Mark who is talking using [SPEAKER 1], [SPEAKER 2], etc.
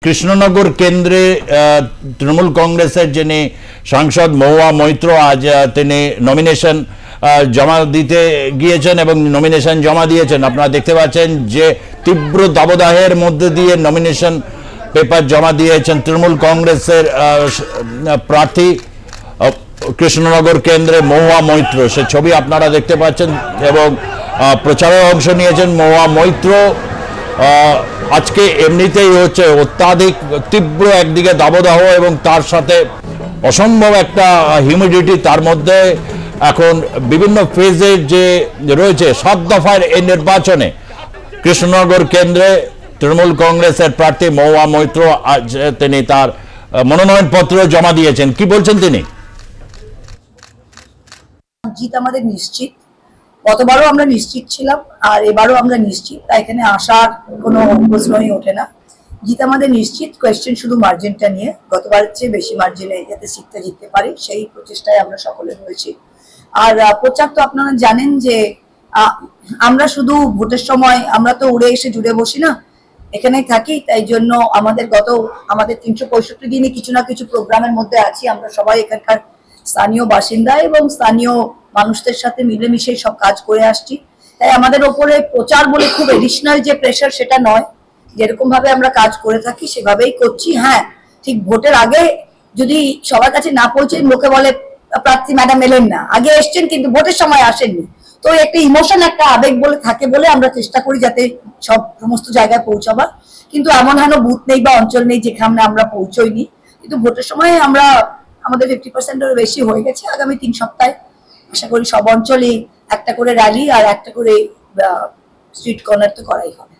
[SPEAKER 1] কৃষ্ণনগর কেন্দ্রে তৃণমূল কংগ্রেসের যিনি সাংসদ মহুয়া মৈত্র আজ তিনি নমিনেশন জমা দিতে গিয়েছেন এবং নমিনেশন জমা দিয়েছেন। আপনারা দেখতে পাচ্ছেন যে তীব্র দাবদাহের মধ্যে দিয়ে নমিনেশন পেপার জমা দিয়েছেন তৃণমূল কংগ্রেসের প্রার্থী কৃষ্ণনগর কেন্দ্রে মহুয়া মৈত্র। সে ছবি আপনারা দেখতে পাচ্ছেন এবং প্রচারে অংশ নিয়েছেন মহুয়া মৈত্র। আজকে এমনিতেই হচ্ছে অত্যাধিক তীব্র একদিকে দাবদাহ এবং তার সাথে অসম্ভব একটা হিউমিডিটি, তার মধ্যে এখন বিভিন্ন ফেজের যে রয়েছে 7 দফার এই নির্বাচনে কৃষ্ণনগর কেন্দ্রে তৃণমূল কংগ্রেসের প্রার্থী মহুয়া মৈত্র আজ তিনি তার মনোনয়নপত্র জমা দিয়েছেন। কি বলছেন তিনি?
[SPEAKER 2] জিত আমাদের নিশ্চিত, গতবারও আমরা নিশ্চিত ছিলাম আর এবারও আমরা নিশ্চিত, তাই এখানে আসার কোনো প্রশ্নই ওঠে না। জিত আমাদের নিশ্চিত, কোয়েশ্চেন শুধু মার্জিনটা নিয়ে, গতবারের চেয়ে বেশি মার্জিনে যাতে সিটটা জিততে পারি সেই প্রচেষ্টায় আমরা সকলে রয়েছি। আর প্রচার তো আপনারা জানেন যে আমরা শুধু ভোটের সময় আমরা তো উড়ে এসে জুড়ে বসি না, এখানেই থাকি। তাই জন্য আমাদের 365 দিনে কিছু না কিছু প্রোগ্রামের মধ্যে আছি। আমরা সবাই এখানকার স্থানীয় বাসিন্দা এবং স্থানীয় মানুষদের সাথে মিলেমিশে সব কাজ করে আসছি। তাই আমাদের ওপরে প্রচার বলে খুব এডিশনাল যে প্রেশার সেটা নয়, যেরকম ভাবে আমরা কাজ করে থাকি সেভাবেই করছি। হ্যাঁ, ঠিক ভোটের আগে যদি সবার কাছে না পৌঁছে, লোকে বলে প্রার্থী ম্যাডাম এলেন না, আগে এসছেন কিন্তু ভোটের সময় আসেননি, তো একটা ইমোশন, একটা আবেগ বলে থাকে বলে আমরা চেষ্টা করি যাতে সমস্ত জায়গায় পৌঁছাবার। কিন্তু এমন হেন বুথ নেই বা অঞ্চল নেই যেখানে আমরা পৌঁছইনি। কিন্তু ভোটের সময় আমাদের 50%-এর বেশি হয়ে গেছে। আগামী 3 সপ্তাহে আশা করি সব অঞ্চলে একটা করে র্যালি আর একটা করে স্ট্রিট কর্নার তো করাই হবে।